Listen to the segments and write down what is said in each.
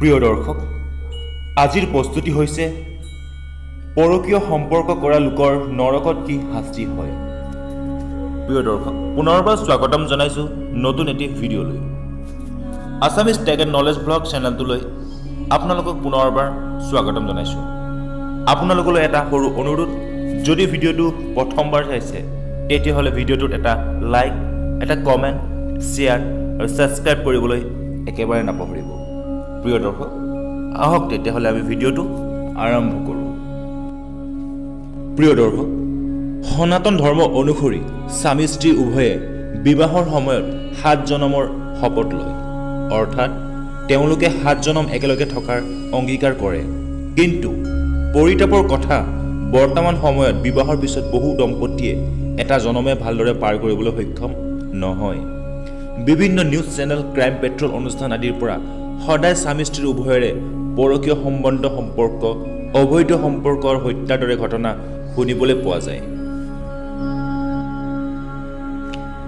প্ৰিয় দৰ্শক, আজিৰ প্ৰস্তুতি হৈছে পৰকীয় সম্পৰ্ক কৰা লোকৰ নৰকত কি শাস্তি হয়। প্ৰিয় দৰ্শক, পুনৰবাৰ স্বাগতম জনাইছোঁ নতুন এটি ভিডিঅ'লৈ। Assamese tech and knowledge blog চেনেলটোলৈ আপোনালোকক পুনৰবাৰ স্বাগতম জনাইছোঁ। আপোনালোকলৈ এটা সৰু অনুৰোধ, যদি ভিডিঅ'টো প্ৰথমবাৰ চাইছে তেতিয়াহ'লে ভিডিঅ'টোত এটা লাইক, এটা কমেণ্ট, শ্বেয়াৰ আৰু ছাবস্ক্ৰাইব কৰিবলৈ একেবাৰে নাপাহৰিব। প্ৰিয় দৰ্শক, আহক তেতিয়াহ'লে আমি ভিডিঅ'টো আৰম্ভ কৰোঁ। প্ৰিয় দৰ্শক, সনাতন ধৰ্ম অনুসৰি স্বামী স্ত্ৰী উভয়ে বিবাহৰ সময়ত 7 জনমৰ শপত লয়, অৰ্থাৎ তেওঁলোকে 7 জনম একেলগে থকাৰ অংগীকাৰ কৰে। কিন্তু পৰিতাপৰ কথা, বৰ্তমান সময়ত বিবাহৰ পিছত বহু দম্পতীয়ে এটা জনমে ভালদৰে পাৰ কৰিবলৈ সক্ষম নহয়। বিভিন্ন নিউজ চেনেল, ক্ৰাইম পেট্ৰল অনুষ্ঠান আদিৰ পৰা সদায় স্বামী স্ত্ৰীৰ উভয়ৰে পৰকীয় সম্পৰ্ক, অবৈধ সম্পৰ্কৰ হত্যাৰ দৰে ঘটনা শুনিবলৈ পোৱা যায়।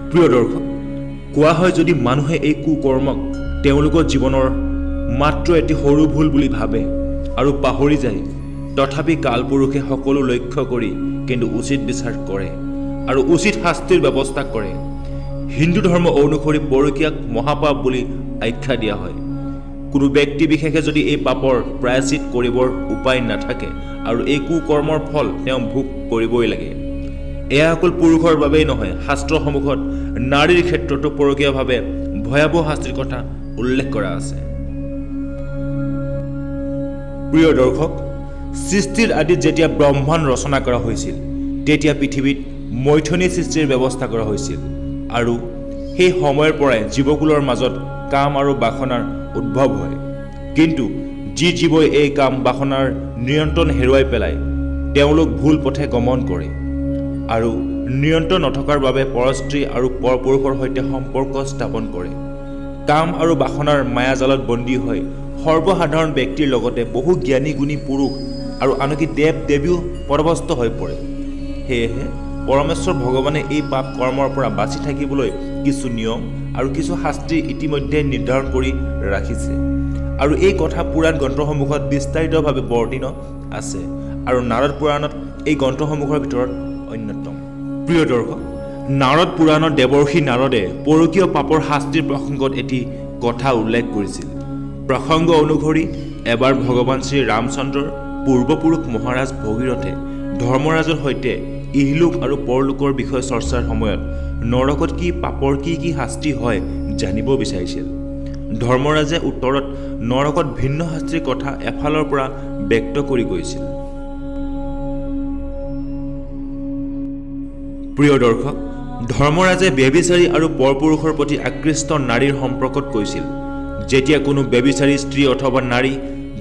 প্ৰিয় দৰ্শক, কোৱা হয় যদি মানুহে এই কুকৰ্মক তেওঁলোকৰ জীৱনৰ মাত্ৰ এটি সৰু ভুল বুলি ভাবে আৰু পাহৰি যায়, তথাপি কালপুৰুষে সকলো লক্ষ্য কৰি কিন্তু উচিত বিচাৰ কৰে আৰু উচিত শাস্তিৰ ব্যৱস্থা কৰে। হিন্দু ধৰ্ম অনুসৰি পৰকীয়াক মহাপাপ বুলি আখ্যা দিয়া হয়। কোনো ব্যক্তি বিশেষে যদি এই পাপৰ প্ৰায়শ্চিত কৰিবৰ উপায় নাথাকে আৰু এই কুকৰ্মৰ ফল তেওঁ ভোগ কৰিবই লাগে। এয়া অকল পুৰুষৰ বাবেই নহয়, শাস্ত্ৰৰ সন্মুখত নাৰীৰ ক্ষেত্ৰতো পৰকীয়াভাৱে ভয়াৱহ শাস্তিৰ কথা উল্লেখ কৰা আছে। প্ৰিয় দৰ্শক, সৃষ্টিৰ আদিত যেতিয়া ব্ৰহ্মাণ্ড ৰচনা কৰা হৈছিল তেতিয়া পৃথিৱীত মৈথুনী সৃষ্টিৰ ব্যৱস্থা কৰা হৈছিল আৰু সেই সময়ৰ পৰাই জীৱকুলৰ মাজত কাম আৰু বাসনাৰ উদ্ভৱ হয়। কিন্তু যি জীৱই এই কাম বাসনাৰ নিয়ন্ত্ৰণ হেৰুৱাই পেলায় তেওঁলোক ভুল পথে গমন কৰে আৰু নিয়ন্ত্ৰণ নথকাৰ বাবে পৰস্ত্ৰী আৰু পৰপুৰুষৰ সৈতে সম্পৰ্ক স্থাপন কৰে। কাম আৰু বাসনাৰ মায়াজালত বন্দী হৈ সৰ্বসাধাৰণ ব্যক্তিৰ লগতে বহু জ্ঞানী গুণী পুৰুষ আৰু আনকি দেৱ দেৱীও পদভস্ত হৈ পৰে। সেয়েহে পৰমেশ্বৰ ভগৱানে এই পাপ কৰ্মৰ পৰা বাচি থাকিবলৈ কিছু নিয়ম আৰু কিছু শাস্তি ইতিমধ্যে নিৰ্ধাৰণ কৰি ৰাখিছে আৰু এই কথা পুৰাণ গ্ৰন্থসমূহত বিস্তাৰিতভাৱে বৰ্ণিত আছে আৰু নাৰদ পুৰাণত এই গ্ৰন্থসমূহৰ ভিতৰত অন্যতম। প্ৰিয় দৰ্শক, নাৰদ পুৰাণত দেৱৰ্ষি নাৰদে পৰকীয় পাপৰ শাস্তিৰ প্ৰসংগত এটি কথা উল্লেখ কৰিছিল। প্ৰসংগ অনুসৰি এবাৰ ভগৱান শ্ৰী ৰামচন্দ্ৰৰ পূৰ্বপুৰুষ মহাৰাজ ভগীৰথে ধৰ্মৰাজৰ সৈতে ইহলোক আৰু পৰলোকৰ বিষয়ে চৰ্চাৰ সময়ত নৰকত কি পাপৰ কি শাস্তি হয় জানিব বিচাৰিছিল। ধৰ্মৰাজে উত্তৰত নৰকত ভিন্ন শাস্তিৰ কথা এফালৰ পৰা ব্যক্ত কৰি গৈছিল। প্ৰিয় দৰ্শক, ধৰ্মৰাজে ব্যভিচাৰী আৰু পৰপুৰুষৰ প্ৰতি আকৃষ্ট নাৰীৰ সম্পৰ্কত কৈছিল। যেতিয়া কোনো ব্যভিচাৰী স্ত্ৰী অথবা নাৰী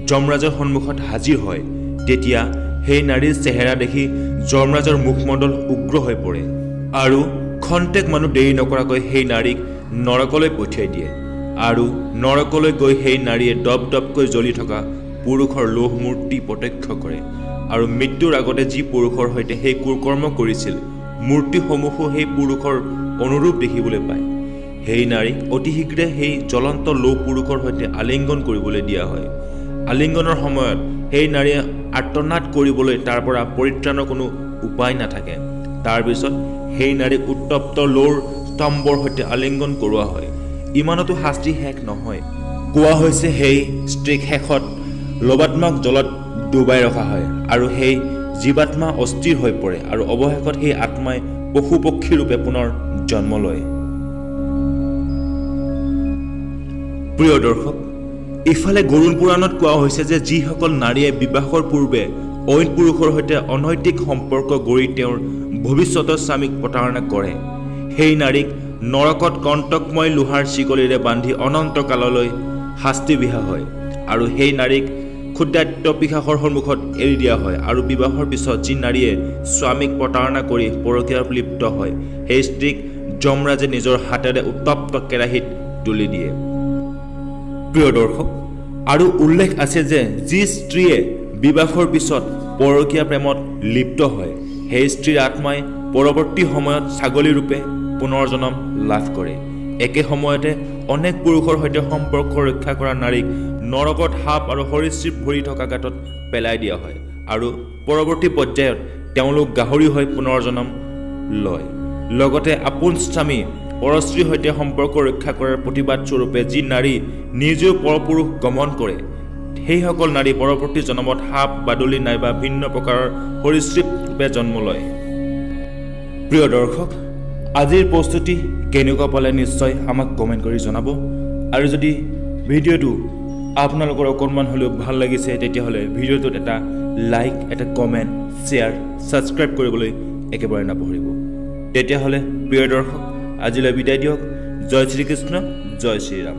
যমৰাজৰ সন্মুখত হাজিৰ হয় তেতিয়া সেই নাৰীৰ চেহেৰা দেখি যমৰাজৰ মুখমণ্ডল উগ্ৰ হৈ পৰে আৰু খন্তেক মানুহ দেৰি নকৰাকৈ সেই নাৰীক নৰকলৈ পঠিয়াই দিয়ে আৰু নৰকলৈ গৈ সেই নাৰীয়ে দপদপকৈ জ্বলি থকা পুৰুষৰ লৌহ মূৰ্তি প্ৰত্যক্ষ কৰে আৰু মৃত্যুৰ আগতে যি পুৰুষৰ সৈতে সেই কুকৰ্ম কৰিছিল মূৰ্তিসমূহো সেই পুৰুষৰ অনুৰূপ দেখিবলৈ পায়। সেই নাৰীক অতি শীঘ্ৰে সেই জ্বলন্ত লৌহ পুৰুষৰ সৈতে আলিংগন কৰিবলৈ দিয়া হয়। আলিংগনৰ সময়ত সেই নাৰীয়ে আৰ্তনাদ কৰিবলৈ তাৰ পৰা পৰিত্ৰাণৰ কোনো উপায় নাথাকে। তাৰপিছত সেই নাৰীক উত্তপ্ত লৌৰ স্তম্ভৰ সৈতে আলিংগন কৰোৱা হয়। ইমানতো শাস্তি শেষ নহয়। কোৱা হৈছে সেই স্ত্ৰীক শেষত লবাত্মক জলত ডুবাই ৰখা হয় আৰু সেই জীৱাত্মা অস্থিৰ হৈ পৰে আৰু অৱশেষত সেই আত্মাই পশু পক্ষী ৰূপে পুনৰ জন্ম লয়। প্ৰিয় দৰ্শক, ইফালে গৰুড় পুৰাণত কোৱা হৈছে যে যিসকল নাৰীয়ে বিবাহৰ পূৰ্বে অইন পুৰুষৰ সৈতে অনৈতিক সম্পৰ্ক গঢ়ি তেওঁৰ ভৱিষ্যতৰ স্বামীক প্ৰতাৰণা কৰে সেই নাৰীক নৰকত কণ্টকময় লোহাৰ চিকলিৰে বান্ধি অনন্ত কাললৈ শাস্তি বিহা হয় আৰু সেই নাৰীক ক্ষুদ্ৰাত্য পিশাচৰ সন্মুখত এৰি দিয়া হয় আৰু বিবাহৰ পিছত যি নাৰীয়ে স্বামীক প্ৰতাৰণা কৰি পৰকীয়াত লিপ্ত হয় সেই স্ত্ৰীক যমৰাজে নিজৰ হাতেৰে উত্তপ্ত কেৰাহীত তুলি দিয়ে। প্ৰিয় দৰ্শক, আৰু উল্লেখ আছে যে যি স্ত্ৰীয়ে বিবাহৰ পিছত পৰকীয়া প্ৰেমত লিপ্ত হয় সেই স্ত্ৰীৰ আত্মাই পৰৱৰ্তী সময়ত ছাগলী ৰূপে পুনৰ জন্ম লাভ কৰে। একে সময়তে অনেক পুৰুষৰ সৈতে সম্পৰ্ক ৰক্ষা কৰা নাৰীক নৰকত সাপ আৰু সৰীসৃপ ভৰি থকা গাঁতত পেলাই দিয়া হয় আৰু পৰৱৰ্তী পৰ্যায়ত তেওঁলোক গাহৰি হৈ পুনৰ জন্ম লয়। লগতে আপোন স্বামী পৰস্ত্ৰীৰ সৈতে সম্পৰ্ক ৰক্ষা কৰাৰ প্ৰতিবাদ স্বৰূপে যি নাৰী নিজেও পৰপুৰুষ গমন কৰে সেইসকল নাৰী পৰৱৰ্তী জন্মত সাপ বাদুলি নাইবা ভিন্ন প্ৰকাৰৰ সৰীসৃপ ৰূপে জন্ম লয়। প্ৰিয় দৰ্শক, আজিৰ প্ৰস্তুতি কেনেকুৱা পালে নিশ্চয় আমাক কমেণ্ট কৰি জনাব। আৰু যদি ভিডিঅ'টো আপোনালোকৰ অকণমান হ'লেও ভাল লাগিছে তেতিয়াহ'লে ভিডিঅ'টোত এটা লাইক, এটা কমেণ্ট, শ্বেয়াৰ, ছাবস্ক্ৰাইব কৰিবলৈ একেবাৰে নাপাহৰিব। তেতিয়াহ'লে প্ৰিয় দৰ্শক, আজিলৈ বিদায় দিয়ক। জয় শ্ৰীকৃষ্ণ, জয় শ্ৰীৰাম।